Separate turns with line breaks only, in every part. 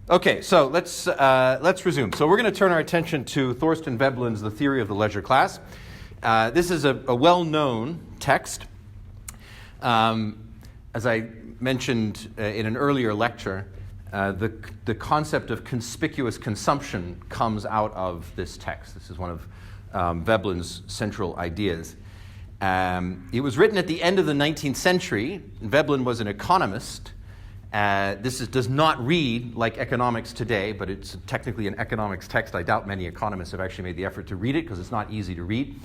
Okay, so let's resume. So we're going to turn our attention to Thorstein Veblen's The Theory of the Leisure Class. This is a well-known text. As I mentioned in an earlier lecture, the concept of conspicuous consumption comes out of this text. This is one of Veblen's central ideas. It was written at the end of the 19th century. Veblen was an economist. Does not read like economics today, but it's technically an economics text. I doubt many economists have actually made the effort to read it because it's not easy to read.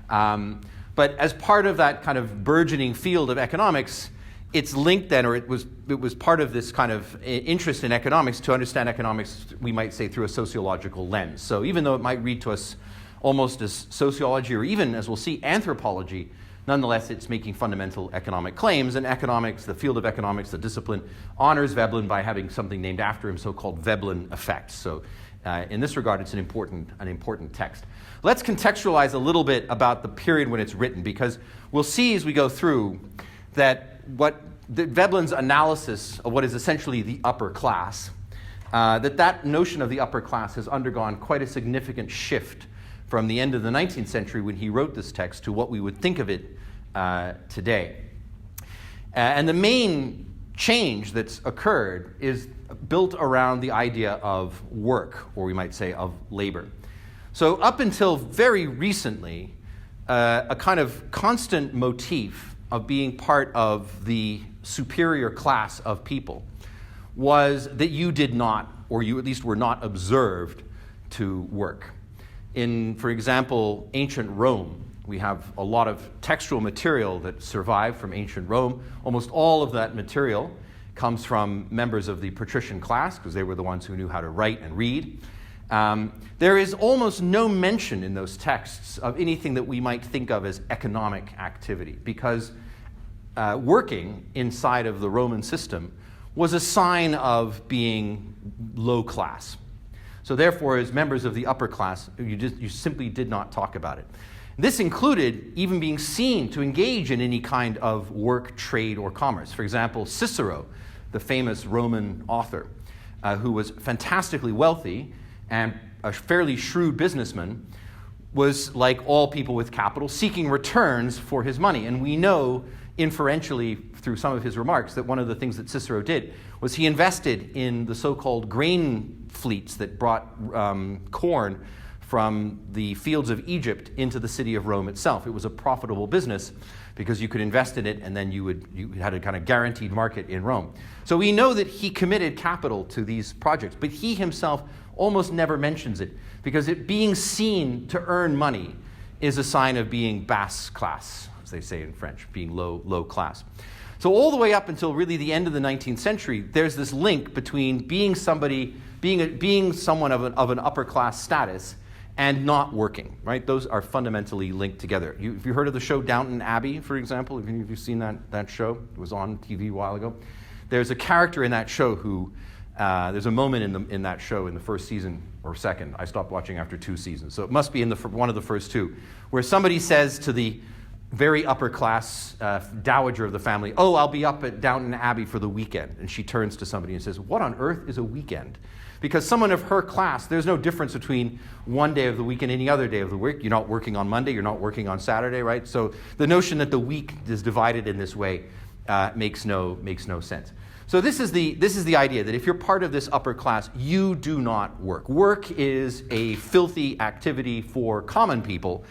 But as part of that kind of burgeoning field of economics, it's linked then, or it was part of this kind of interest in economics to understand economics, we might say, through a sociological lens. So even though it might read to us almost as sociology, or even, as we'll see, anthropology, nonetheless, it's making fundamental economic claims, and economics, the field of economics, the discipline, honors Veblen by having something named after him, so-called Veblen effect. So in this regard, it's an important text. Let's contextualize a little bit about the period when it's written, because we'll see as we go through that Veblen's analysis of what is essentially the upper class, that notion of the upper class has undergone quite a significant shift from the end of the 19th century when he wrote this text to what we would think of it today. And the main change that's occurred is built around the idea of work, or we might say of labor. So up until very recently, a kind of constant motif of being part of the superior class of people was that you did not, or you at least were not observed to work. In, for example, ancient Rome, we have a lot of textual material that survived from ancient Rome. Almost all of that material comes from members of the patrician class, because they were the ones who knew how to write and read. There is almost no mention in those texts of anything that we might think of as economic activity, because working inside of the Roman system was a sign of being low class. So therefore, as members of the upper class, you simply did not talk about it. This included even being seen to engage in any kind of work, trade, or commerce. For example, Cicero, the famous Roman author, who was fantastically wealthy and a fairly shrewd businessman, was, like all people with capital, seeking returns for his money. And we know inferentially through some of his remarks that one of the things that Cicero did was he invested in the so-called grain fleets that brought corn from the fields of Egypt into the city of Rome itself. It was a profitable business because you could invest in it, and then you had a kind of guaranteed market in Rome. So we know that he committed capital to these projects, but he himself almost never mentions it, because it being seen to earn money is a sign of being basse class, as they say in French, being low class. So all the way up until really the end of the 19th century, there's this link between being somebody, being someone of an upper class status and not working, right? Those are fundamentally linked together. Have you heard of the show Downton Abbey, for example? Have any of you seen that show? It was on TV a while ago. There's a character in that show who, there's a moment in that show in the first season or second. I stopped watching after 2 seasons, so it must be in one of the first 2, where somebody says to the very upper class dowager of the family, "Oh, I'll be up at Downton Abbey for the weekend." And she turns to somebody and says, "What on earth is a weekend?" Because someone of her class, there's no difference between one day of the week and any other day of the week. You're not working on Monday, you're not working on Saturday, right? So the notion that the week is divided in this way makes no sense. So this is the idea that if you're part of this upper class, you do not work. Work is a filthy activity for common people,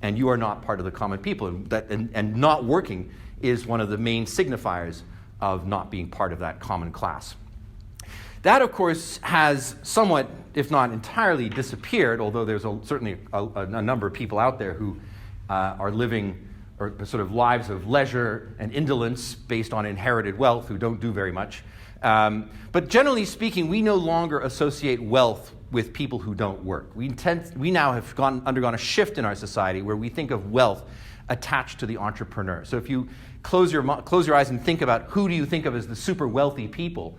and you are not part of the common people. And not working is one of the main signifiers of not being part of that common class. That, of course, has somewhat, if not entirely, disappeared, although there's certainly a number of people out there who are living or sort of lives of leisure and indolence based on inherited wealth, who don't do very much. But generally speaking, we no longer associate wealth with people who don't work. We now have undergone a shift in our society where we think of wealth attached to the entrepreneur. So if you close your eyes and think about who do you think of as the super wealthy people,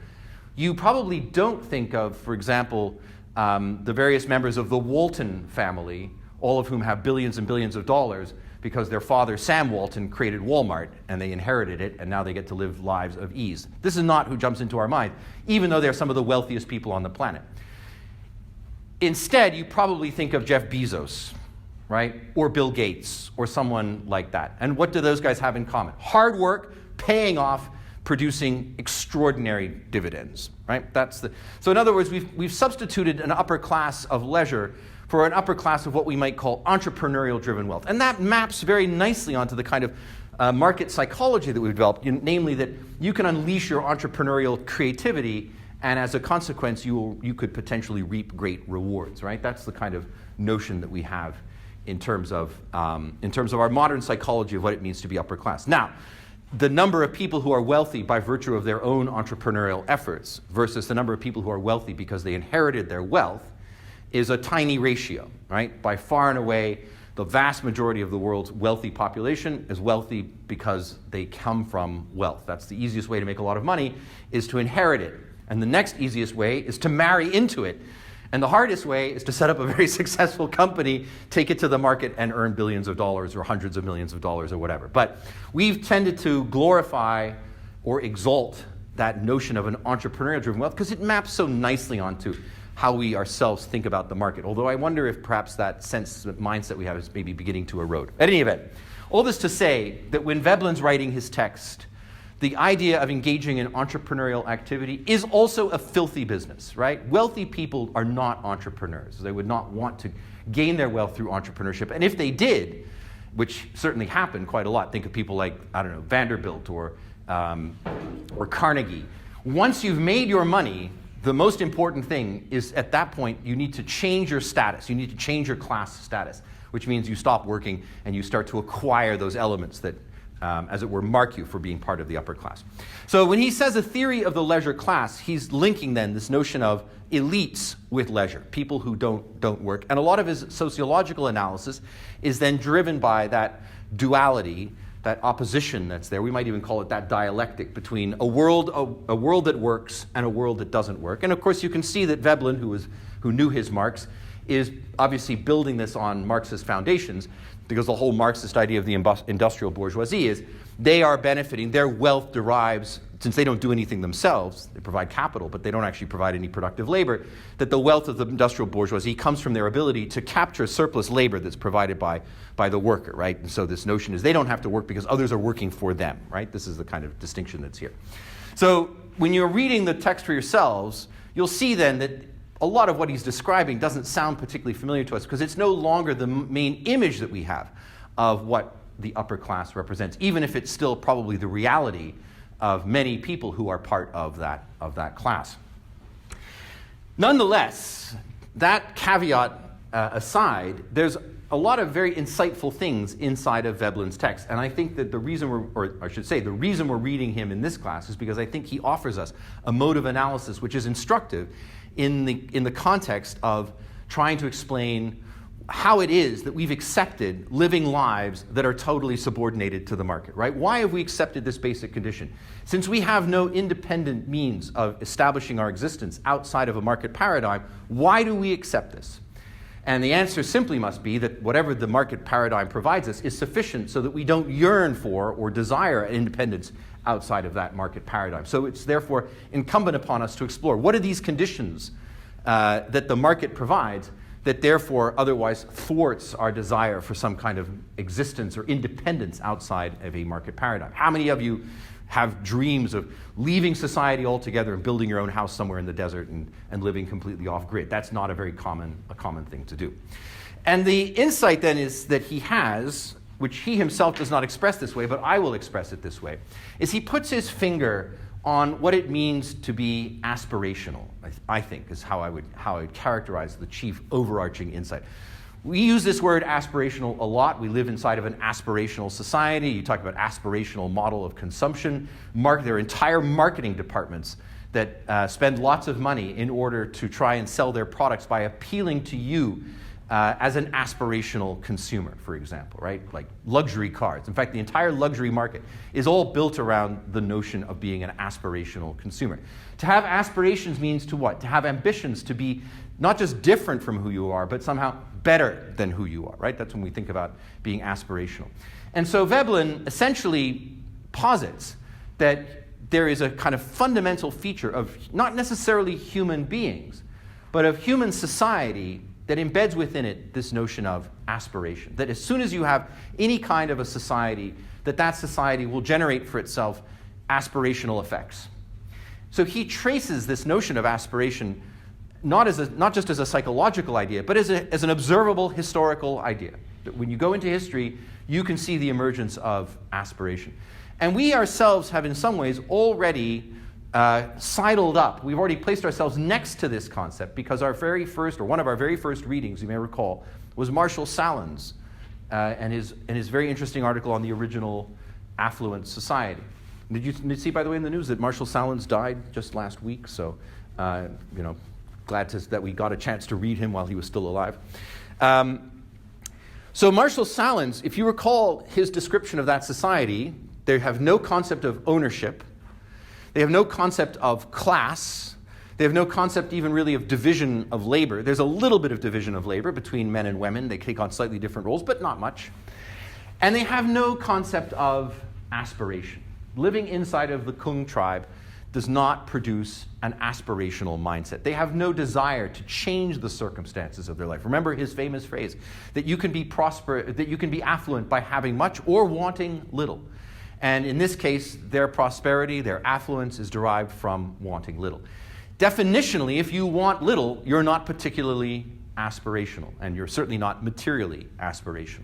you probably don't think of, for example, the various members of the Walton family all of whom have billions and billions of dollars because their father, Sam Walton, created Walmart, and they inherited it, and now they get to live lives of ease. This is not who jumps into our mind, even though they're some of the wealthiest people on the planet. Instead, you probably think of Jeff Bezos, right? Or Bill Gates, or someone like that. And what do those guys have in common? Hard work, paying off, producing extraordinary dividends, right? So in other words, we've substituted an upper class of leisure for an upper class of what we might call entrepreneurial-driven wealth. And that maps very nicely onto the kind of market psychology that we've developed, namely that you can unleash your entrepreneurial creativity, and as a consequence, you could potentially reap great rewards, right? That's the kind of notion that we have in terms of our modern psychology of what it means to be upper class. Now, the number of people who are wealthy by virtue of their own entrepreneurial efforts versus the number of people who are wealthy because they inherited their wealth is a tiny ratio, right? By far and away, the vast majority of the world's wealthy population is wealthy because they come from wealth. That's the easiest way to make a lot of money, is to inherit it. And the next easiest way is to marry into it. And the hardest way is to set up a very successful company, take it to the market, and earn billions of dollars or hundreds of millions of dollars or whatever. But we've tended to glorify or exalt that notion of an entrepreneurial-driven wealth because it maps so nicely onto how we ourselves think about the market. Although I wonder if perhaps that mindset we have is maybe beginning to erode. At any event, all this to say that when Veblen's writing his text, the idea of engaging in entrepreneurial activity is also a filthy business, right? Wealthy people are not entrepreneurs. They would not want to gain their wealth through entrepreneurship. And if they did, which certainly happened quite a lot, think of people like, I don't know, Vanderbilt or Carnegie. Once you've made your money, the most important thing is at that point, you need to change your status. You need to change your class status, which means you stop working and you start to acquire those elements that as it were, mark you for being part of the upper class. So when he says a theory of the leisure class, he's linking then this notion of elites with leisure, people who don't work. And a lot of his sociological analysis is then driven by that duality, that opposition that's there. We might even call it that dialectic between a world that works and a world that doesn't work. And of course, you can see that Veblen, who knew his Marx, is obviously building this on Marxist foundations, because the whole Marxist idea of the industrial bourgeoisie is they are benefiting, their wealth derives, since they don't do anything themselves, they provide capital, but they don't actually provide any productive labor, that the wealth of the industrial bourgeoisie comes from their ability to capture surplus labor that's provided by the worker, right? And so this notion is they don't have to work because others are working for them, right? This is the kind of distinction that's here. So when you're reading the text for yourselves, you'll see then that a lot of what he's describing doesn't sound particularly familiar to us because it's no longer the main image that we have of what the upper class represents, even if it's still probably the reality of many people who are part of that class. Nonetheless, that caveat aside, there's a lot of very insightful things inside of Veblen's text. And I think that the reason the reason we're reading him in this class is because I think he offers us a mode of analysis which is instructive in the context of trying to explain how it is that we've accepted living lives that are totally subordinated to the market, right? Why have we accepted this basic condition? Since we have no independent means of establishing our existence outside of a market paradigm, why do we accept this? And the answer simply must be that whatever the market paradigm provides us is sufficient so that we don't yearn for or desire independence outside of that market paradigm. So it's therefore incumbent upon us to explore what are these conditions that the market provides that therefore otherwise thwarts our desire for some kind of existence or independence outside of a market paradigm. How many of you have dreams of leaving society altogether and building your own house somewhere in the desert and living completely off-grid? That's not a very common thing to do. And the insight then is that he has, which he himself does not express this way, but I will express it this way, is he puts his finger on what it means to be aspirational, I think, is how I would characterize the chief overarching insight. We use this word aspirational a lot. We live inside of an aspirational society. You talk about aspirational model of consumption. There are entire marketing departments that spend lots of money in order to try and sell their products by appealing to you as an aspirational consumer, for example, right? Like luxury cars. In fact, the entire luxury market is all built around the notion of being an aspirational consumer. To have aspirations means to what? To have ambitions to be not just different from who you are, but somehow better than who you are, right? That's when we think about being aspirational. And so Veblen essentially posits that there is a kind of fundamental feature of not necessarily human beings, but of human society that embeds within it this notion of aspiration. That as soon as you have any kind of a society, that society will generate for itself aspirational effects. So he traces this notion of aspiration not just as a psychological idea, but as an observable historical idea. That when you go into history, you can see the emergence of aspiration. And we ourselves have in some ways already sidled up. We've already placed ourselves next to this concept because one of our very first readings, you may recall, was Marshall Sahlins and his very interesting article on the original affluent society. Did you see, by the way, in the news that Marshall Sahlins died just last week? So, glad that we got a chance to read him while he was still alive. So Marshall Sahlins, if you recall his description of that society, they have no concept of ownership. They have no concept of class. They have no concept even really of division of labor. There's a little bit of division of labor between men and women. They take on slightly different roles, but not much. And they have no concept of aspiration. Living inside of the Kung tribe does not produce an aspirational mindset. They have no desire to change the circumstances of their life. Remember his famous phrase, that you can be affluent by having much or wanting little. And in this case, their prosperity, their affluence is derived from wanting little. Definitionally, if you want little, you're not particularly aspirational, and you're certainly not materially aspirational.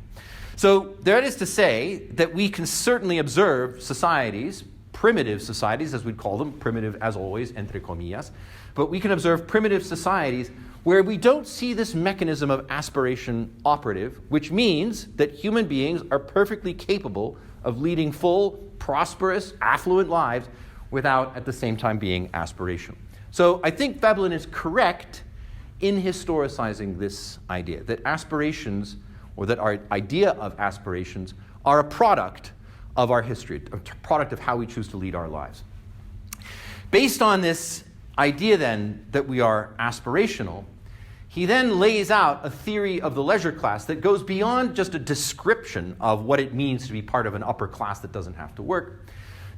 So that is to say that we can certainly observe societies, primitive societies, as we'd call them, primitive as always, entre comillas, but we can observe primitive societies where we don't see this mechanism of aspiration operative, which means that human beings are perfectly capable of leading full, prosperous, affluent lives without at the same time being aspirational. So I think Veblen is correct in historicizing this idea, that aspirations, or that our idea of aspirations, are a product of our history, a product of how we choose to lead our lives. Based on this idea then that we are aspirational, he then lays out a theory of the leisure class that goes beyond just a description of what it means to be part of an upper class that doesn't have to work,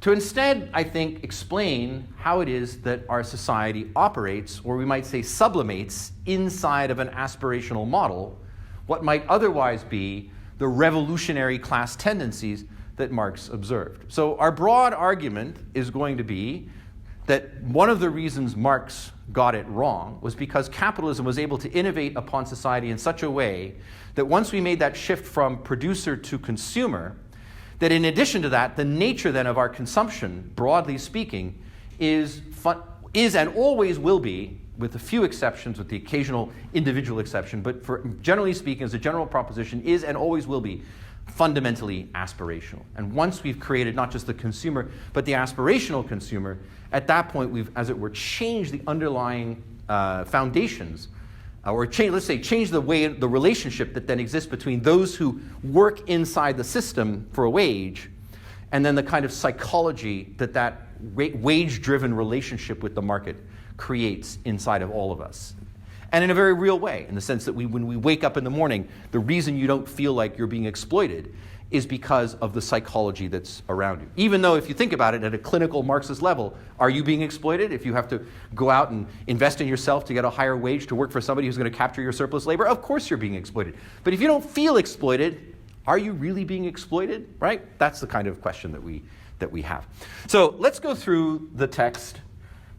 to instead, I think, explain how it is that our society operates, or we might say sublimates, inside of an aspirational model, what might otherwise be the revolutionary class tendencies that Marx observed. So our broad argument is going to be that one of the reasons Marx got it wrong was because capitalism was able to innovate upon society in such a way that once we made that shift from producer to consumer, that in addition to that, the nature then of our consumption, broadly speaking, is and always will be, with a few exceptions, with the occasional individual exception, but generally speaking, as a general proposition, is and always will be fundamentally aspirational. And once we've created not just the consumer, but the aspirational consumer, at that point we've, as it were, changed the underlying foundations, let's say change the relationship that then exists between those who work inside the system for a wage, and then the kind of psychology that wage-driven relationship with the market creates inside of all of us. And in a very real way, in the sense that when we wake up in the morning, the reason you don't feel like you're being exploited is because of the psychology that's around you. Even though if you think about it at a clinical Marxist level, are you being exploited? If you have to go out and invest in yourself to get a higher wage to work for somebody who's going to capture your surplus labor, of course you're being exploited. But if you don't feel exploited, are you really being exploited, right? That's the kind of question that we have. So let's go through the text.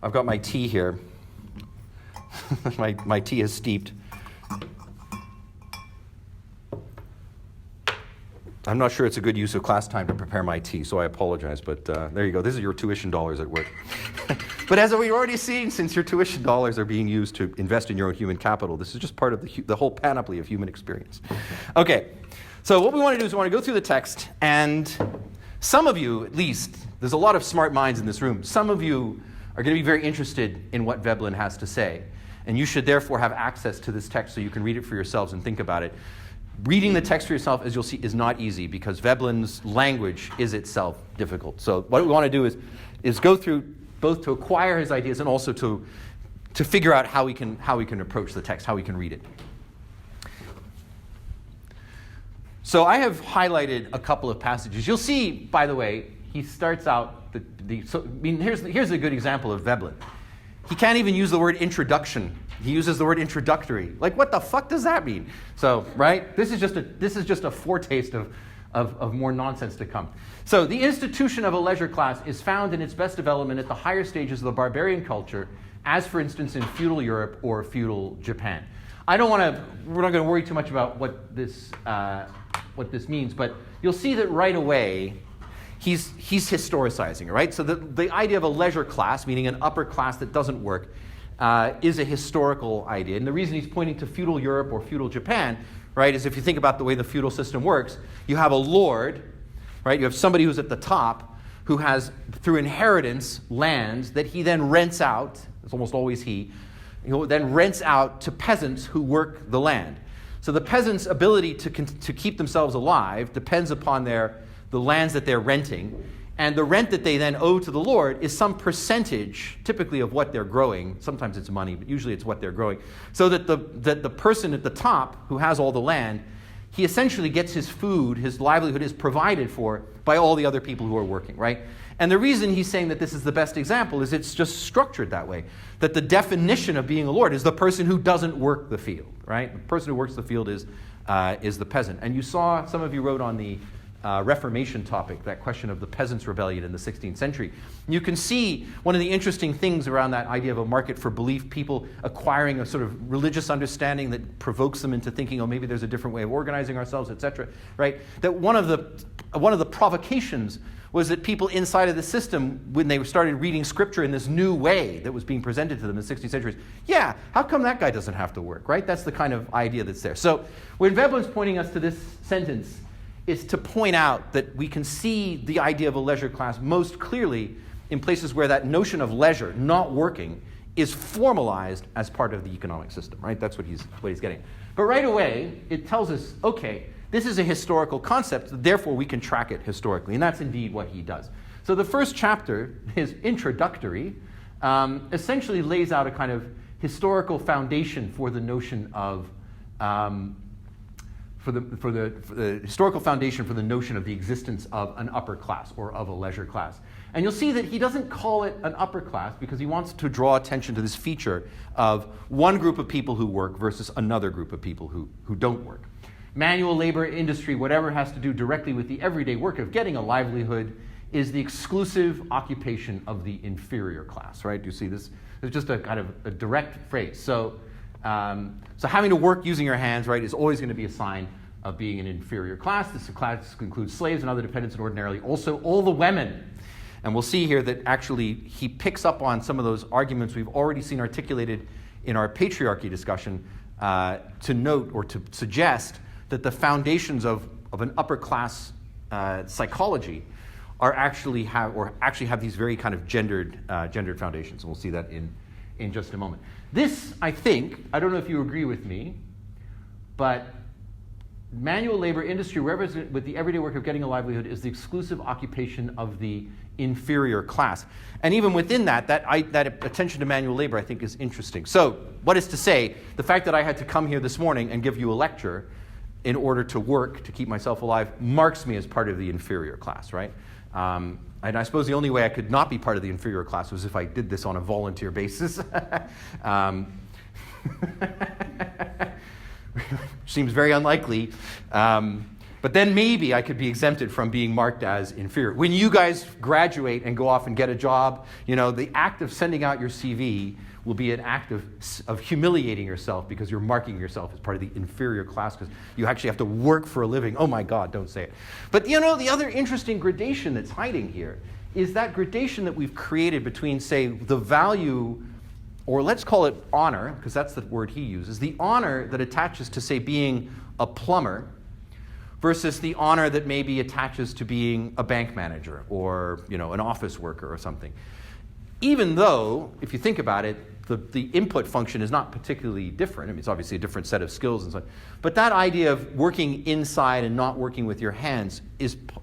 I've got my tea here. my tea is steeped. I'm not sure it's a good use of class time to prepare my tea, so I apologize, but there you go. This is your tuition dollars at work. But as we've already seen, since your tuition dollars are being used to invest in your own human capital, this is just part of the whole panoply of human experience. Okay, so what we want to do is we want to go through the text, and some of you, at least, there's a lot of smart minds in this room, some of you are going to be very interested in what Veblen has to say. and you should therefore have access to this text so you can read it for yourselves and think about it. Reading the text for yourself, as you'll see, is not easy because Veblen's language is itself difficult. So what we want to do is go through both to acquire his ideas and also to figure out how we can approach the text, how we can read it. So I have highlighted a couple of passages. You'll see, by the way, he starts out here's a good example of Veblen. He can't even use the word introduction. He uses the word introductory. Like, what the fuck does that mean? So, right? This is just a foretaste of more nonsense to come. So, the institution of a leisure class is found in its best development at the higher stages of the barbarian culture, as for instance in feudal Europe or feudal Japan. We're not going to worry too much about what this means, but you'll see that right away he's historicizing, right? So the idea of a leisure class, meaning an upper class that doesn't work, is a historical idea. And the reason he's pointing to feudal Europe or feudal Japan, right, is if you think about the way the feudal system works, you have a lord, right? You have somebody who's at the top who has, through inheritance, lands that he then rents out. It's almost always he then rents out to peasants who work the land. So the peasants' ability to keep themselves alive depends upon the lands that they're renting, and the rent that they then owe to the Lord is some percentage, typically of what they're growing. Sometimes it's money, but usually it's what they're growing. So that the person at the top who has all the land, he essentially gets his food, his livelihood is provided for by all the other people who are working, right? And the reason he's saying that this is the best example is it's just structured that way. That the definition of being a lord is the person who doesn't work the field, right? The person who works the field is the peasant. And you saw, some of you wrote on the Reformation topic, that question of the peasants' rebellion in the 16th century. You can see one of the interesting things around that idea of a market for belief, people acquiring a sort of religious understanding that provokes them into thinking, oh, maybe there's a different way of organizing ourselves, etc. Right? That one of the provocations was that people inside of the system, when they started reading scripture in this new way that was being presented to them in the 16th century, yeah, how come that guy doesn't have to work, right? That's the kind of idea that's there. So when Veblen's pointing us to this sentence, is to point out that we can see the idea of a leisure class most clearly in places where that notion of leisure, not working, is formalized as part of the economic system, right? That's what he's getting. But right away, it tells us, okay, this is a historical concept, therefore we can track it historically, and that's indeed what he does. So the first chapter, his introductory, essentially lays out a kind of historical foundation for the notion of for the historical foundation for the notion of the existence of an upper class or of a leisure class. And you'll see that he doesn't call it an upper class because he wants to draw attention to this feature of one group of people who work versus another group of people who don't work. Manual labor, industry, whatever has to do directly with the everyday work of getting a livelihood is the exclusive occupation of the inferior class, right? Do you see this? It's just a kind of a direct phrase. So having to work using your hands, right, is always going to be a sign of being an inferior class. This class includes slaves and other dependents, and ordinarily also all the women. And we'll see here that actually he picks up on some of those arguments we've already seen articulated in our patriarchy discussion to note or to suggest that the foundations of an upper class psychology are actually have these very kind of gendered foundations. And we'll see that in just a moment. This, I think, I don't know if you agree with me, but manual labor industry, wherever it's with the everyday work of getting a livelihood, is the exclusive occupation of the inferior class. And even within that attention to manual labor, I think, is interesting. So, what is to say, the fact that I had to come here this morning and give you a lecture in order to work, to keep myself alive, marks me as part of the inferior class, right? And I suppose the only way I could not be part of the inferior class was if I did this on a volunteer basis. Seems very unlikely. But then maybe I could be exempted from being marked as inferior. When you guys graduate and go off and get a job, the act of sending out your CV will be an act of humiliating yourself because you're marking yourself as part of the inferior class because you actually have to work for a living. Oh my God, don't say it. But the other interesting gradation that's hiding here is that gradation that we've created between, say, the value, or let's call it honor, because that's the word he uses, the honor that attaches to, say, being a plumber versus the honor that maybe attaches to being a bank manager or, an office worker or something. even though, if you think about it, the input function is not particularly different. I mean, it's obviously a different set of skills and so on. But that idea of working inside and not working with your hands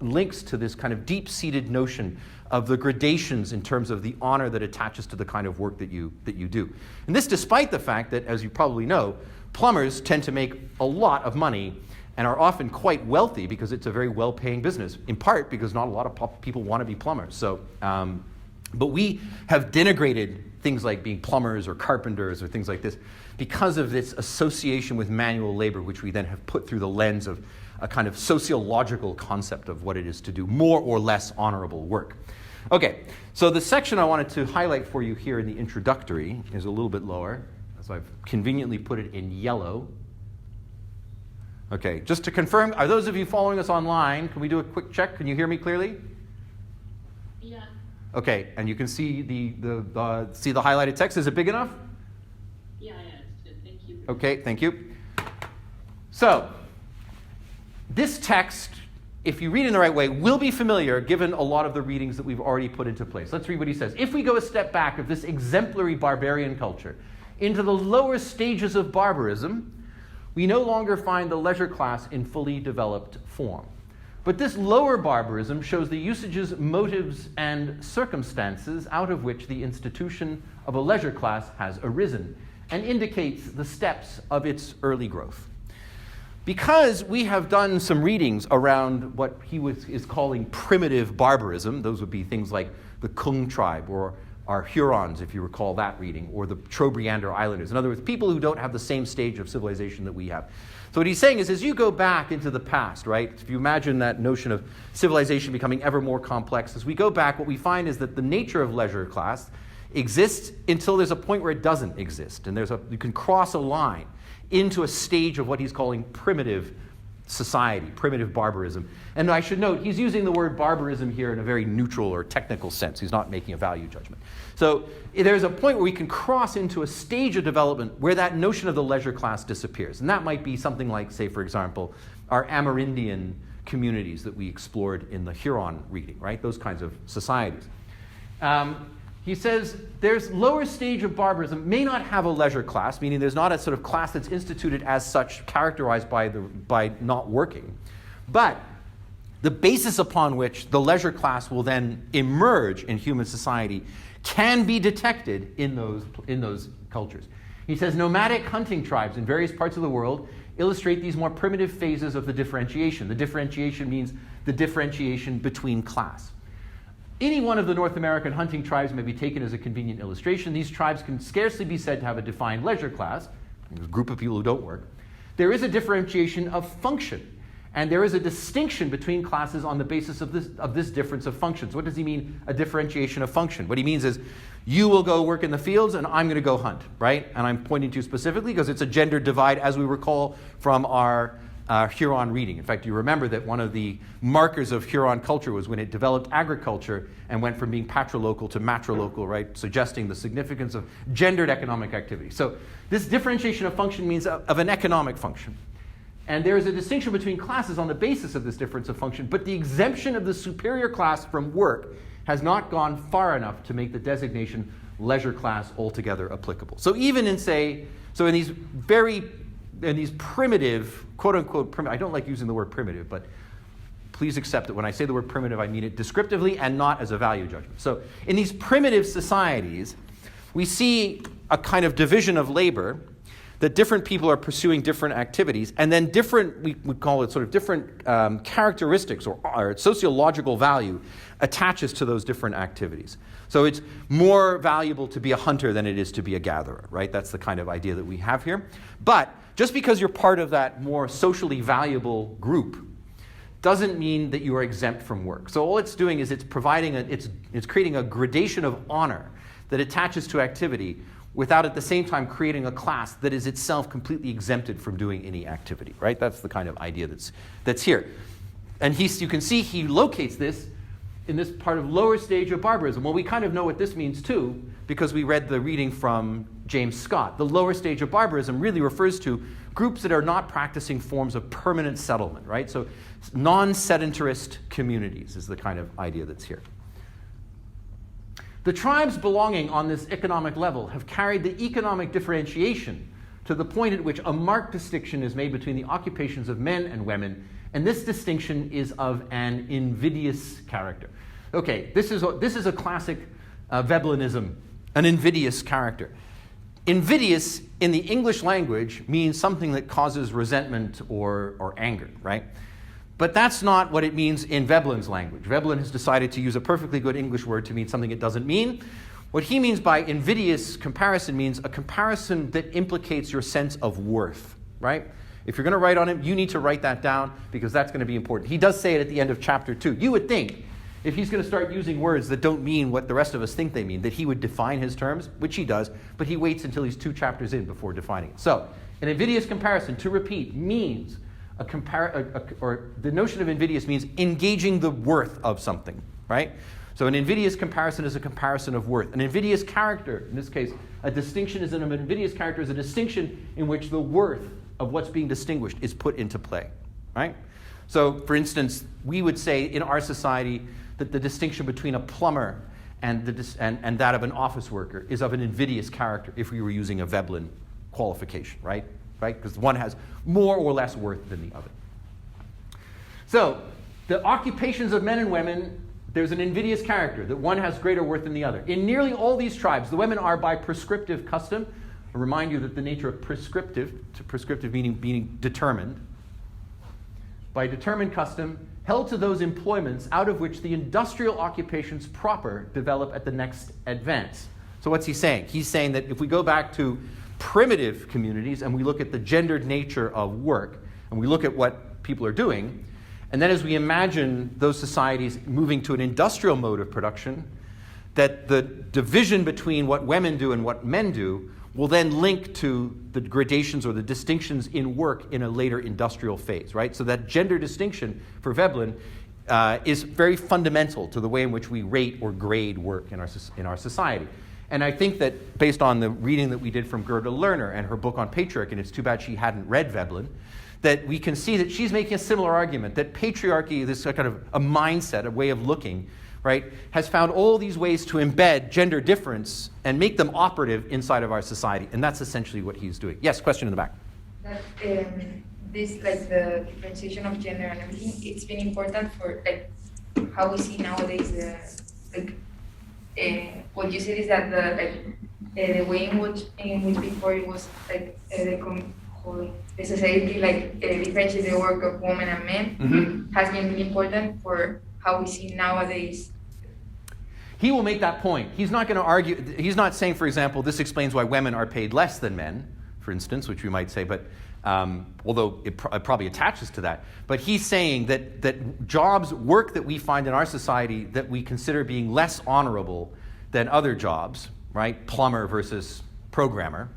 links to this kind of deep-seated notion of the gradations in terms of the honor that attaches to the kind of work that you do. And this despite the fact that, as you probably know, plumbers tend to make a lot of money and are often quite wealthy because it's a very well-paying business, in part because not a lot of people want to be plumbers. So, but we have denigrated things like being plumbers or carpenters or things like this because of this association with manual labor, which we then have put through the lens of a kind of sociological concept of what it is to do more or less honorable work. Okay, so the section I wanted to highlight for you here in the introductory is a little bit lower, so I've conveniently put it in yellow. Okay, just to confirm, are those of you following us online, can we do a quick check? Can you hear me clearly?
Yeah.
Okay, and you can see the highlighted text. Is it big enough?
Yeah, it's good. Thank you.
Okay, thank you. So, this text, if you read in the right way, will be familiar given a lot of the readings that we've already put into place. Let's read what he says. If we go a step back of this exemplary barbarian culture into the lower stages of barbarism, we no longer find the leisure class in fully developed form. But this lower barbarism shows the usages, motives, and circumstances out of which the institution of a leisure class has arisen, and indicates the steps of its early growth. Because we have done some readings around what he is calling primitive barbarism, those would be things like the Kung tribe, or our Hurons, if you recall that reading, or the Trobriander Islanders. In other words, people who don't have the same stage of civilization that we have. So what he's saying is, as you go back into the past, right, if you imagine that notion of civilization becoming ever more complex, as we go back, what we find is that the nature of leisure class exists until there's a point where it doesn't exist. And you can cross a line into a stage of what he's calling primitive society, primitive barbarism. And I should note, he's using the word barbarism here in a very neutral or technical sense. He's not making a value judgment. So there's a point where we can cross into a stage of development where that notion of the leisure class disappears. And that might be something like, say, for example, our Amerindian communities that we explored in the Huron reading, right? Those kinds of societies. He says there's lower stage of barbarism may not have a leisure class, meaning there's not a sort of class that's instituted as such, characterized by not working. But the basis upon which the leisure class will then emerge in human society can be detected in those cultures. He says nomadic hunting tribes in various parts of the world illustrate these more primitive phases of the differentiation. The differentiation means the differentiation between class. Any one of the North American hunting tribes may be taken as a convenient illustration. These tribes can scarcely be said to have a defined leisure class, a group of people who don't work. There is a differentiation of function, and there is a distinction between classes on the basis of this difference of functions. What does he mean, a differentiation of function? What he means is, you will go work in the fields, and I'm going to go hunt, right? And I'm pointing to you specifically because it's a gender divide, as we recall from our Huron reading. In fact, you remember that one of the markers of Huron culture was when it developed agriculture and went from being patrilocal to matrilocal, right, suggesting the significance of gendered economic activity. So this differentiation of function means of an economic function. And there is a distinction between classes on the basis of this difference of function, but the exemption of the superior class from work has not gone far enough to make the designation leisure class altogether applicable. So even in these primitive, quote-unquote primitive, I don't like using the word primitive, but please accept that when I say the word primitive, I mean it descriptively and not as a value judgment. So in these primitive societies, we see a kind of division of labor, that different people are pursuing different activities, and then different, we would call it sort of different characteristics or sociological value attaches to those different activities. So it's more valuable to be a hunter than it is to be a gatherer, right? That's the kind of idea that we have here. But just because you're part of that more socially valuable group doesn't mean that you are exempt from work. So all it's doing is it's creating a gradation of honor that attaches to activity without at the same time creating a class that is itself completely exempted from doing any activity, right? That's the kind of idea that's here. And you can see he locates this in this part of lower stage of barbarism. Well, we kind of know what this means too, because we read the reading from James Scott. The lower stage of barbarism really refers to groups that are not practicing forms of permanent settlement, right? So non-sedentarist communities is the kind of idea that's here. The tribes belonging on this economic level have carried the economic differentiation to the point at which a marked distinction is made between the occupations of men and women, and this distinction is of an invidious character. Okay, this is a classic Veblenism, an invidious character. Invidious in the English language means something that causes resentment or anger, right? But that's not what it means in Veblen's language. Veblen has decided to use a perfectly good English word to mean something it doesn't mean. What he means by invidious comparison means a comparison that implicates your sense of worth, right? If you're going to write on him, you need to write that down because that's going to be important. He does say it at the end of chapter 2. You would think if he's going to start using words that don't mean what the rest of us think they mean, that he would define his terms, which he does, but he waits until he's 2 chapters in before defining it. So, an invidious comparison, to repeat, means or the notion of invidious means engaging the worth of something, right? So an invidious comparison is a comparison of worth. An invidious character, in this case, a distinction is an invidious character is a distinction in which the worth of what's being distinguished is put into play, right? So, for instance, we would say in our society that the distinction between a plumber and that of an office worker is of an invidious character if we were using a Veblen qualification, right? Because one has more or less worth than the other. So, the occupations of men and women, there's an invidious character, that one has greater worth than the other. In nearly all these tribes, the women are by prescriptive custom. I remind you that the nature of prescriptive meaning determined, by determined custom, held to those employments out of which the industrial occupations proper develop at the next advance. So what's he saying? He's saying that if we go back to primitive communities and we look at the gendered nature of work and we look at what people are doing, and then as we imagine those societies moving to an industrial mode of production, that the division between what women do and what men do will then link to the gradations or the distinctions in work in a later industrial phase, right? So that gender distinction for Veblen is very fundamental to the way in which we rate or grade work in our society. And I think that based on the reading that we did from Gerda Lerner and her book on patriarchy, and it's too bad she hadn't read Veblen, that we can see that she's making a similar argument, that patriarchy, this kind of a mindset, a way of looking, right, has found all these ways to embed gender difference and make them operative inside of our society. And that's essentially what he's doing. Yes, question in the back.
That this, like the differentiation of gender and everything, it's been important for like how we see nowadays what you said is that the way in which before it was like the society differentiates the work of women and men has been really important for how we see nowadays.
He will make that point. He's not going to argue. He's not saying, for example, this explains why women are paid less than men, for instance, which we might say, but although it probably attaches to that. But he's saying that jobs, work that we find in our society that we consider being less honorable than other jobs, right, plumber versus programmer,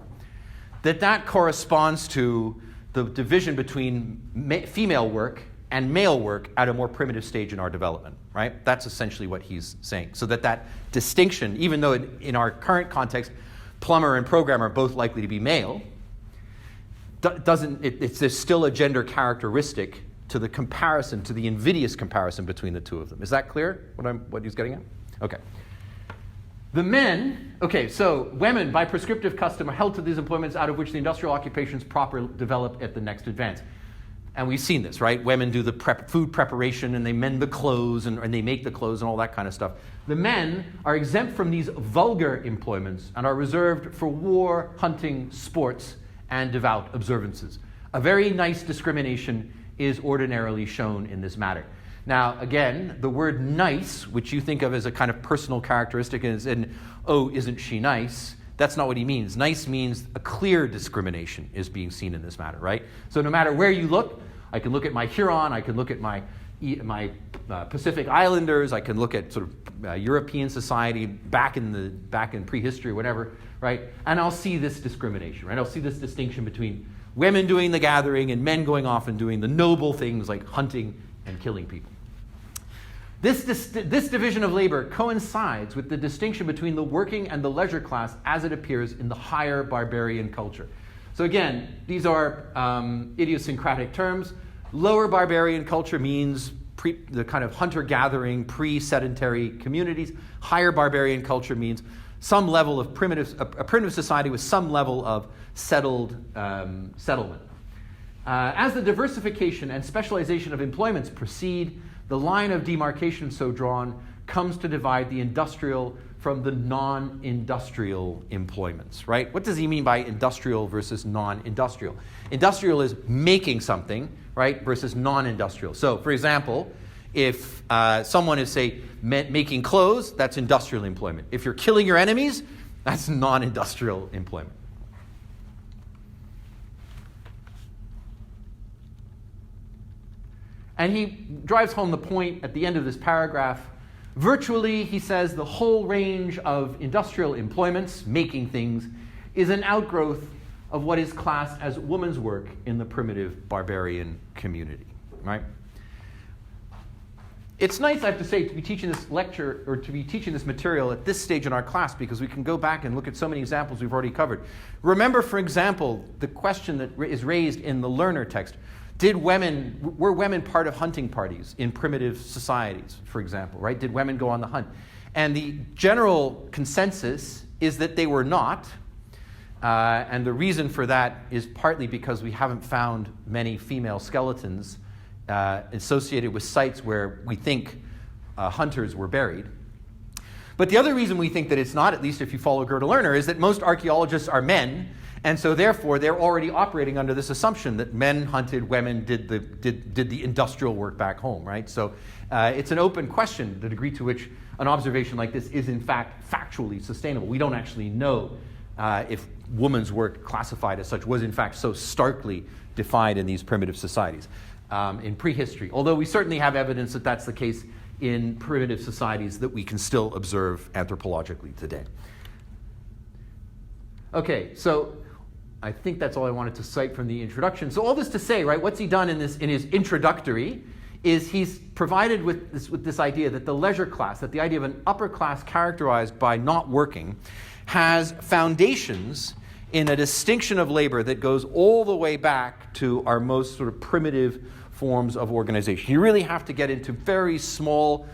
that corresponds to the division between female work and male work at a more primitive stage in our development, right? That's essentially what he's saying. So that distinction, even though in our current context, plumber and programmer are both likely to be male, there's still a gender characteristic to the comparison, to the invidious comparison between the two of them. Is that clear, what he's getting at? Okay. The men, so women by prescriptive custom are held to these employments out of which the industrial occupations proper develop at the next advance. And we've seen this, right? Women do the food preparation and they mend the clothes and they make the clothes and all that kind of stuff. The men are exempt from these vulgar employments and are reserved for war, hunting, sports, and devout observances. A very nice discrimination is ordinarily shown in this matter. Now, again, the word nice, which you think of as a kind of personal characteristic and oh, isn't she nice? That's not what he means. Nice means a clear discrimination is being seen in this matter, right? So no matter where you look, I can look at my Huron, I can look at my Pacific Islanders, I can look at sort of European society back in prehistory or whatever, right? And I'll see this discrimination, right? I'll see this distinction between women doing the gathering and men going off and doing the noble things like hunting and killing people. This division of labor coincides with the distinction between the working and the leisure class as it appears in the higher barbarian culture. So again, these are idiosyncratic terms. Lower barbarian culture means the kind of hunter-gathering, pre-sedentary communities. Higher barbarian culture means some level of a primitive society with some level of settled settlement. As the diversification and specialization of employments proceed, the line of demarcation so drawn comes to divide the industrial from the non-industrial employments, right? What does he mean by industrial versus non-industrial? Industrial is making something, right, versus non-industrial. So, for example, if someone is, say, making clothes, that's industrial employment. If you're killing your enemies, that's non-industrial employment. And he drives home the point at the end of this paragraph. Virtually, he says, the whole range of industrial employments, making things, is an outgrowth of what is classed as woman's work in the primitive barbarian community, right? It's nice, I have to say, to be teaching this lecture, or to be teaching this material at this stage in our class, because we can go back and look at so many examples we've already covered. Remember, for example, the question that is raised in the Learner text. Were women part of hunting parties in primitive societies, for example, right? Did women go on the hunt? And the general consensus is that they were not. And the reason for that is partly because we haven't found many female skeletons associated with sites where we think hunters were buried. But the other reason we think that it's not, at least if you follow Gerda Lerner, is that most archaeologists are men. And so therefore, they're already operating under this assumption that men hunted, women did the industrial work back home, right? So it's an open question, the degree to which an observation like this is in fact factually sustainable. We don't actually know if woman's work classified as such was in fact so starkly defined in these primitive societies in prehistory. Although we certainly have evidence that that's the case in primitive societies that we can still observe anthropologically today. Okay, so I think that's all I wanted to cite from the introduction. So all this to say, right, what's he done in his introductory is he's provided with this idea that the leisure class, that the idea of an upper class characterized by not working, has foundations in a distinction of labor that goes all the way back to our most sort of primitive forms of organization. You really have to get into very small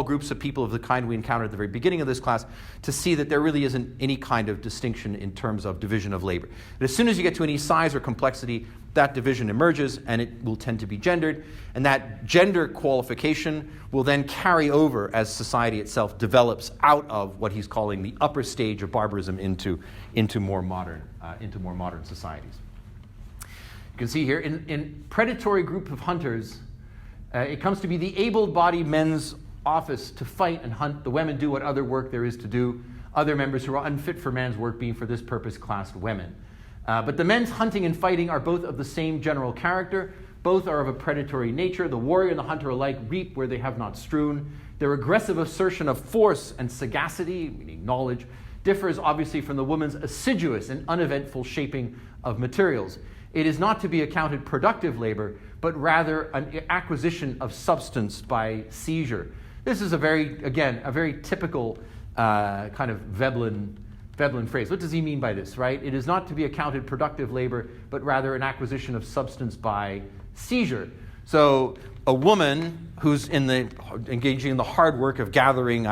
groups of people of the kind we encountered at the very beginning of this class to see that there really isn't any kind of distinction in terms of division of labor. But as soon as you get to any size or complexity, that division emerges and it will tend to be gendered. And that gender qualification will then carry over as society itself develops out of what he's calling the upper stage of barbarism into more modern societies. You can see here, in predatory group of hunters, it comes to be the able-bodied men's office to fight and hunt. The women do what other work there is to do. Other members who are unfit for man's work being for this purpose classed women. But the men's hunting and fighting are both of the same general character. Both are of a predatory nature. The warrior and the hunter alike reap where they have not strewn. Their aggressive assertion of force and sagacity, meaning knowledge, differs obviously from the woman's assiduous and uneventful shaping of materials. It is not to be accounted productive labor, but rather an acquisition of substance by seizure. This is a very typical kind of Veblen phrase. What does he mean by this, right? It is not to be accounted productive labor, but rather an acquisition of substance by seizure. So a woman who's engaging in the hard work of gathering,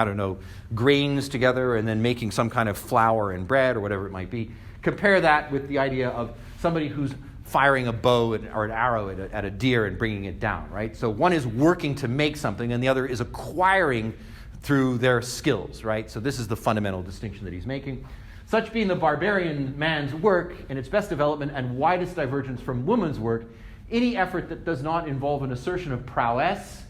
grains together and then making some kind of flour and bread or whatever it might be, compare that with the idea of somebody who's firing a bow or an arrow at a deer and bringing it down, right? So one is working to make something and the other is acquiring through their skills, right? So this is the fundamental distinction that he's making. Such being the barbarian man's work in its best development and widest divergence from woman's work, any effort that does not involve an assertion of prowess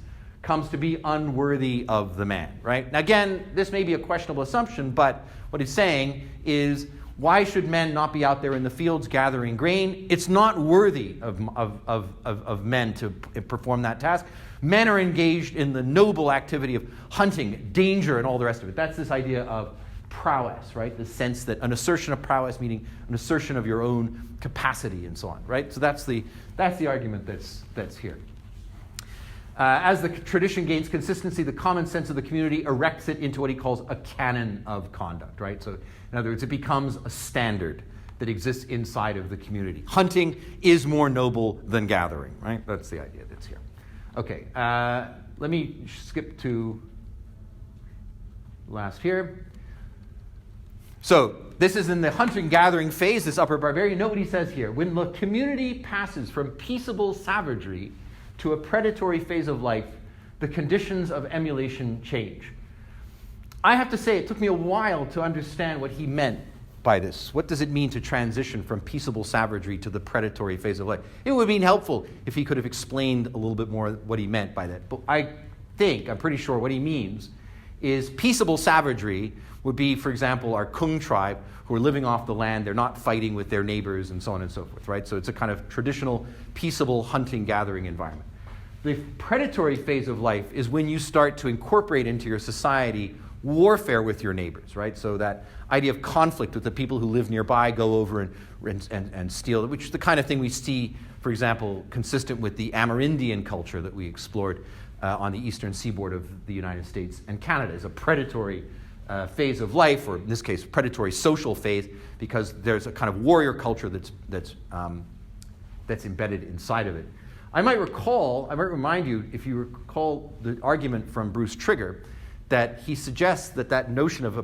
comes to be unworthy of the man, right? Now again, this may be a questionable assumption, but what he's saying is, why should men not be out there in the fields gathering grain? It's not worthy of men to perform that task. Men are engaged in the noble activity of hunting, danger, and all the rest of it. That's this idea of prowess, right? The sense that an assertion of prowess meaning an assertion of your own capacity and so on, right? So that's the argument that's here. As the tradition gains consistency, the common sense of the community erects it into what he calls a canon of conduct, right? So in other words, it becomes a standard that exists inside of the community. Hunting is more noble than gathering, right? That's the idea that's here. Okay, let me skip to last here. So this is in the hunting-gathering phase, this upper barbarian. Note what he says here. When the community passes from peaceable savagery to a predatory phase of life, the conditions of emulation change. I have to say, it took me a while to understand what he meant by this. What does it mean to transition from peaceable savagery to the predatory phase of life? It would have been helpful if he could have explained a little bit more what he meant by that. But I'm pretty sure what he means is peaceable savagery would be, for example, our Kung tribe who are living off the land. They're not fighting with their neighbors and so on and so forth, right? So it's a kind of traditional, peaceable hunting-gathering environment. The predatory phase of life is when you start to incorporate into your society warfare with your neighbors, right? So that idea of conflict with the people who live nearby, go over and steal, which is the kind of thing we see, for example, consistent with the Amerindian culture that we explored on the eastern seaboard of the United States and Canada, is a predatory phase of life, or in this case, predatory social phase, because there's a kind of warrior culture that's embedded inside of it. I might remind you, if you recall the argument from Bruce Trigger, that he suggests that notion of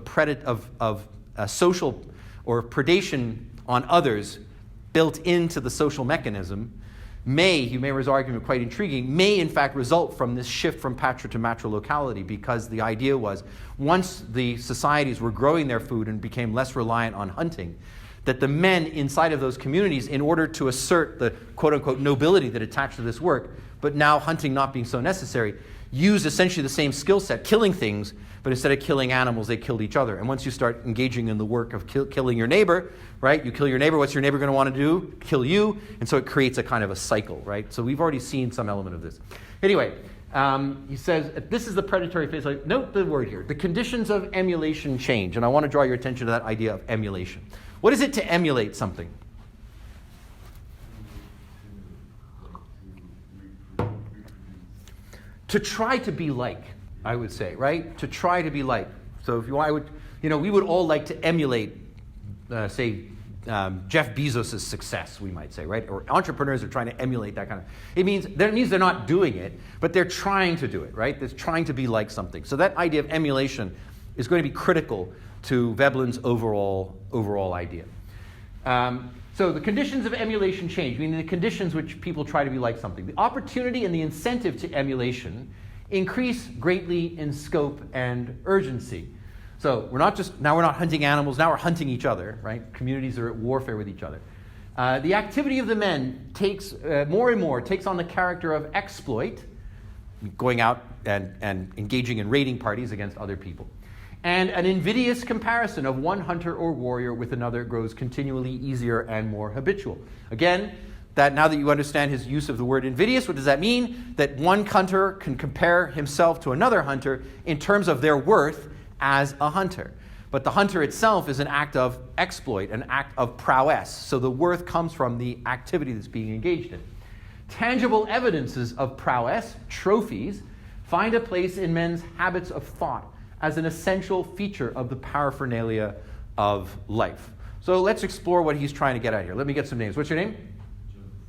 a social or predation on others built into the social mechanism you may raise argument quite intriguing, may in fact result from this shift from patra to matrolocality, because the idea was once the societies were growing their food and became less reliant on hunting, that the men inside of those communities, in order to assert the quote-unquote nobility that attached to this work, but now hunting not being so necessary, used essentially the same skill set, killing things, but instead of killing animals, they killed each other. And once you start engaging in the work of killing your neighbor, right? You kill your neighbor, what's your neighbor going to want to do? Kill you. And so it creates a kind of a cycle, right? So we've already seen some element of this. Anyway, he says, this is the predatory phase. Note the word here. The conditions of emulation change. And I want to draw your attention to that idea of emulation. What is it to emulate something? To try to be like, I would say, right? To try to be like. So if we would all like to emulate, Jeff Bezos' success, we might say, right? Or entrepreneurs are trying to emulate that kind of. It means they're not doing it, but they're trying to do it, right? They're trying to be like something. So that idea of emulation is going to be critical to Veblen's overall idea. So the conditions of emulation change, meaning the conditions which people try to be like something. The opportunity and the incentive to emulation increase greatly in scope and urgency. So we're not hunting animals, now we're hunting each other, right? Communities are at warfare with each other. The activity of the men takes more and more takes on the character of exploit, going out and engaging in raiding parties against other people. And an invidious comparison of one hunter or warrior with another grows continually easier and more habitual. Again, that now that you understand his use of the word invidious, what does that mean? That one hunter can compare himself to another hunter in terms of their worth as a hunter. But the hunter itself is an act of exploit, an act of prowess. So the worth comes from the activity that's being engaged in. Tangible evidences of prowess, trophies, find a place in men's habits of thought as an essential feature of the paraphernalia of life. So let's explore what he's trying to get at here. Let me get some names. What's your name?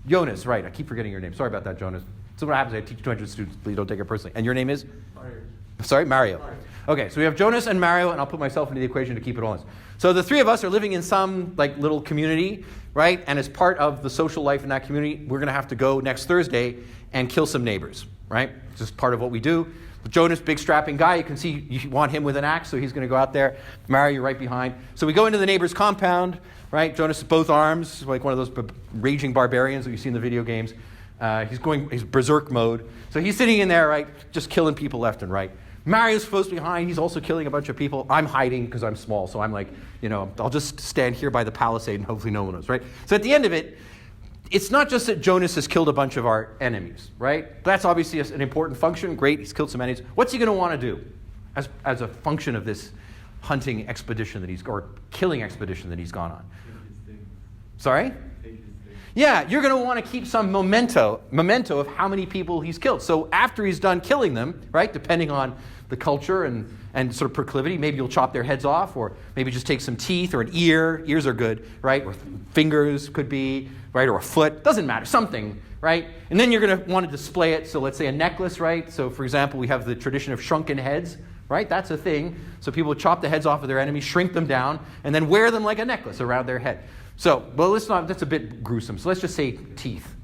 Jonas, right. I keep forgetting your name. Sorry about that, Jonas. So what happens, I teach 200 students. Please don't take it personally. And your name is?
Mario.
Sorry, Mario. Okay, so we have Jonas and Mario, and I'll put myself into the equation to keep it honest. So the three of us are living in some little community, right? And as part of the social life in that community, we're going to have to go next Thursday and kill some neighbors, right? It's just part of what we do. Jonas, big strapping guy, you can see you want him with an axe, so he's going to go out there. Mario, you're right behind. So we go into the neighbor's compound, right? Jonas with both arms, like one of those raging barbarians that you see in the video games. He's berserk mode. So he's sitting in there, right, just killing people left and right. Mario's close behind. He's also killing a bunch of people. I'm hiding because I'm small, so I'm like, I'll just stand here by the palisade and hopefully no one knows, right? So at the end of it, it's not just that Jonas has killed a bunch of our enemies, right? That's obviously an important function. Great, he's killed some enemies. What's he going to want to do as a function of this hunting expedition or killing expedition that he's gone on?
Take his things.
Sorry?
Take his things.
yeah, you're going to want to keep some memento of how many people he's killed. So after he's done killing them, right, depending on the culture and sort of proclivity, maybe you'll chop their heads off, or maybe just take some teeth or an ear. Ears are good, right? Or fingers could be, right? Or a foot. Doesn't matter. Something, right? And then you're going to want to display it. So let's say a necklace, right? So for example, we have the tradition of shrunken heads, right? That's a thing. So people would chop the heads off of their enemies, shrink them down, and then wear them like a necklace around their head. So, well, that's a bit gruesome. So let's just say teeth,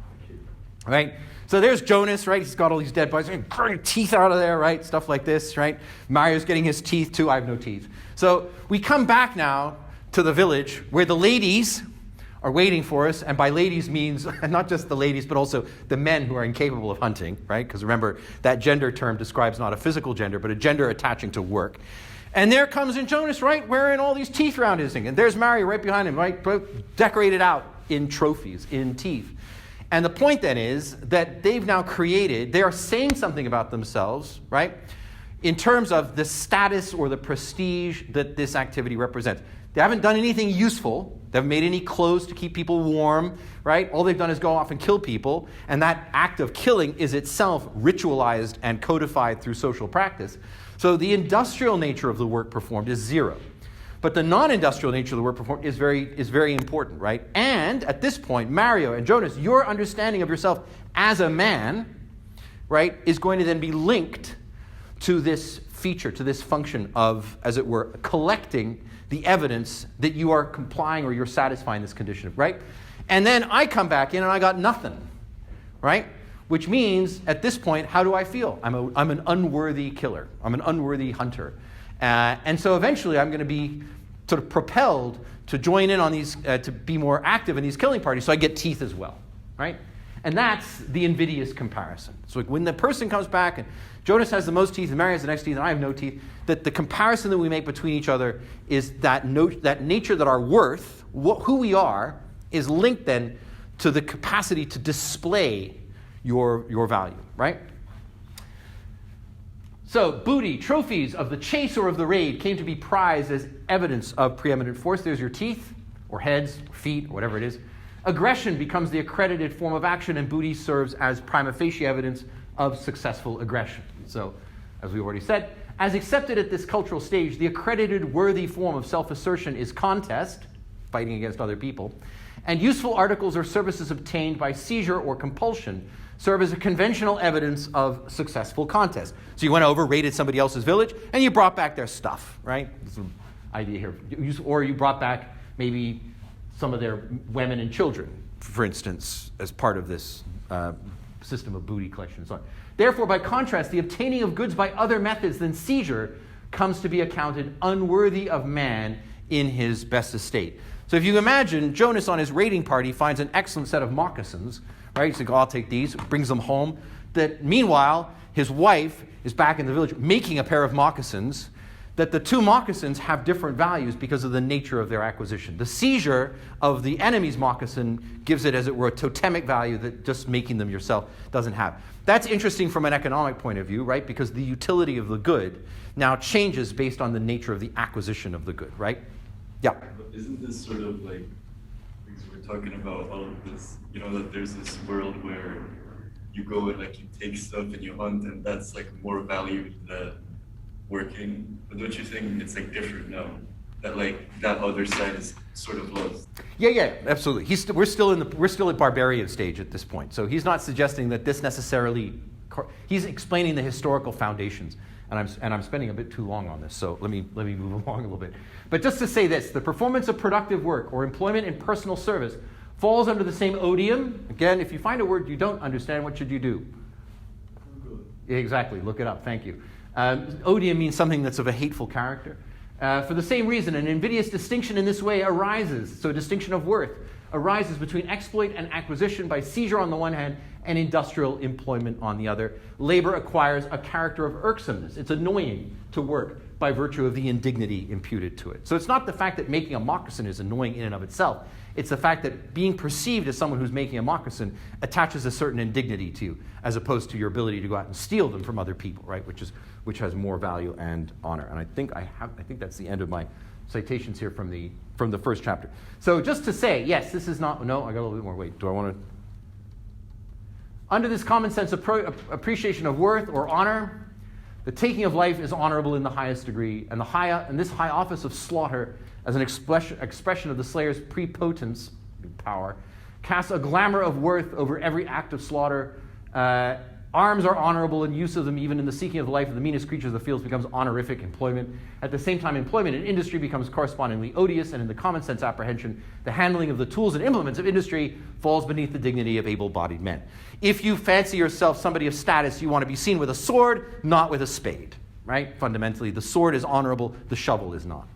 right? So there's Jonas, right? He's got all these dead bodies. Pulling teeth out of there, right? Stuff like this, right? Mario's getting his teeth too. I have no teeth. So we come back now to the village where the ladies are waiting for us. And by ladies means not just the ladies, but also the men who are incapable of hunting, right? Because remember, that gender term describes not a physical gender, but a gender attaching to work. And there comes in Jonas, right? Wearing all these teeth around his thing. And there's Mario right behind him, right? Decorated out in trophies, in teeth. And the point then is that they've now created, they are saying something about themselves, right? In terms of the status or the prestige that this activity represents. They haven't done anything useful. They haven't made any clothes to keep people warm, right? All they've done is go off and kill people. And that act of killing is itself ritualized and codified through social practice. So the industrial nature of the work performed is zero. But the non-industrial nature of the work performed is very important, right? And at this point, Mario and Jonas, your understanding of yourself as a man, right, is going to then be linked to this feature, to this function of, as it were, collecting the evidence that you are complying or you're satisfying this condition, right? And then I come back in and I got nothing, right? Which means, at this point, how do I feel? I'm an unworthy killer. I'm an unworthy hunter. And so eventually I'm going to be sort of propelled to join in on these, to be more active in these killing parties, so I get teeth as well, right? And that's the invidious comparison. So when the person comes back and Jonas has the most teeth and Mary has the next teeth and I have no teeth, that the comparison that we make between each other is that nature that our worth, who we are, is linked then to the capacity to display your value, right? So, booty, trophies of the chase or of the raid came to be prized as evidence of preeminent force. There's your teeth, or heads, or feet, or whatever it is. Aggression becomes the accredited form of action, and booty serves as prima facie evidence of successful aggression. So, as we already said, as accepted at this cultural stage, the accredited worthy form of self-assertion is contest, fighting against other people, and useful articles or services obtained by seizure or compulsion serve as a conventional evidence of successful contest. So you went over, raided somebody else's village, and you brought back their stuff, right? That's the idea here. Or you brought back maybe some of their women and children, for instance, as part of this system of booty collection and so on. Therefore, by contrast, the obtaining of goods by other methods than seizure comes to be accounted unworthy of man in his best estate. So if you imagine Jonas on his raiding party finds an excellent set of moccasins, right? He's like, oh, I'll take these, brings them home. That meanwhile, his wife is back in the village making a pair of moccasins, that the two moccasins have different values because of the nature of their acquisition. The seizure of the enemy's moccasin gives it, as it were, a totemic value that just making them yourself doesn't have. That's interesting from an economic point of view, right? Because the utility of the good now changes based on the nature of the acquisition of the good, right? Yeah.
But isn't this sort of like, because we're talking about all of this, you know, that there's this world where you go and like you take stuff and you hunt, and that's like more valued than working. But don't you think it's like different now? That like that other side is sort of lost. Yeah,
absolutely. We're still at barbarian stage at this point. So he's not suggesting that this necessarily. He's explaining the historical foundations, and I'm spending a bit too long on this. So let me move along a little bit. But just to say this: the performance of productive work or employment in personal service falls under the same odium. Again, if you find a word you don't understand, what should you do? Exactly. Look it up. Thank you. Odium means something that's of a hateful character. For the same reason, an invidious distinction in this way arises. So a distinction of worth arises between exploit and acquisition by seizure on the one hand and industrial employment on the other. Labor acquires a character of irksomeness. It's annoying to work by virtue of the indignity imputed to it. So it's not the fact that making a moccasin is annoying in and of itself. It's the fact that being perceived as someone who's making a moccasin attaches a certain indignity to you, as opposed to your ability to go out and steal them from other people, right? Which has more value and honor. And I think that's the end of my citations here from the first chapter. So just to say, yes, this is not, no, I got a little bit more. Wait, do I want to? Under this common sense appreciation of worth or honor, the taking of life is honorable in the highest degree, and this high office of slaughter, as an expression of the slayer's prepotence, power, casts a glamour of worth over every act of slaughter. Arms are honorable, and use of them, even in the seeking of the life of the meanest creatures of the fields, becomes honorific employment. At the same time, employment in industry becomes correspondingly odious, and in the common sense apprehension, the handling of the tools and implements of industry falls beneath the dignity of able-bodied men. If you fancy yourself somebody of status, you want to be seen with a sword, not with a spade, right? Fundamentally, the sword is honorable, the shovel is not.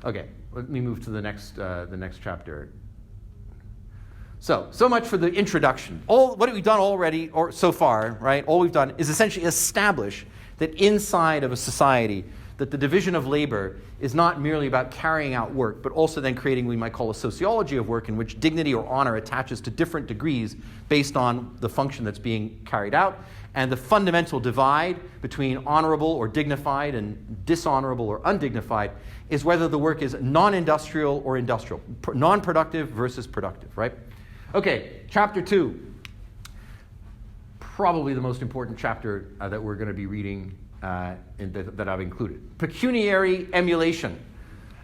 Okay, let me move to the next chapter. So much for the introduction. What we've done already, or so far, right? All we've done is essentially establish that inside of a society, that the division of labor is not merely about carrying out work, but also then creating what we might call a sociology of work in which dignity or honor attaches to different degrees based on the function that's being carried out. And the fundamental divide between honorable or dignified and dishonorable or undignified is whether the work is non-industrial or industrial, non-productive versus productive, right? Okay, chapter 2. Probably the most important chapter that we're going to be reading that I've included. Pecuniary emulation.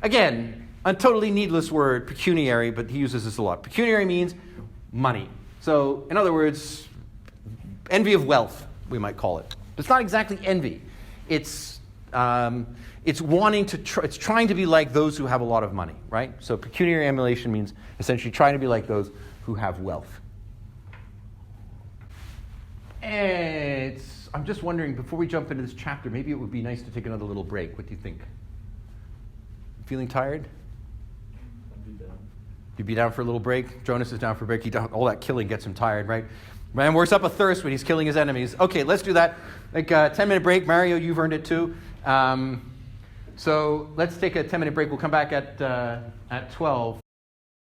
Again, a totally needless word, pecuniary, but he uses this a lot. Pecuniary means money. So, in other words, envy of wealth, we might call it. It's not exactly envy. It's wanting to. It's trying to be like those who have a lot of money, right? So, pecuniary emulation means essentially trying to be like those who have wealth. And I'm just wondering, before we jump into this chapter, maybe it would be nice to take another little break. What do you think? Feeling tired?
I'd be down.
You'd be down for a little break? Jonas is down for a break. All that killing gets him tired, right? Man works up a thirst when he's killing his enemies. Okay, let's do that. Like a 10-minute break. Mario, you've earned it too. So let's take a 10-minute break. We'll come back at 12.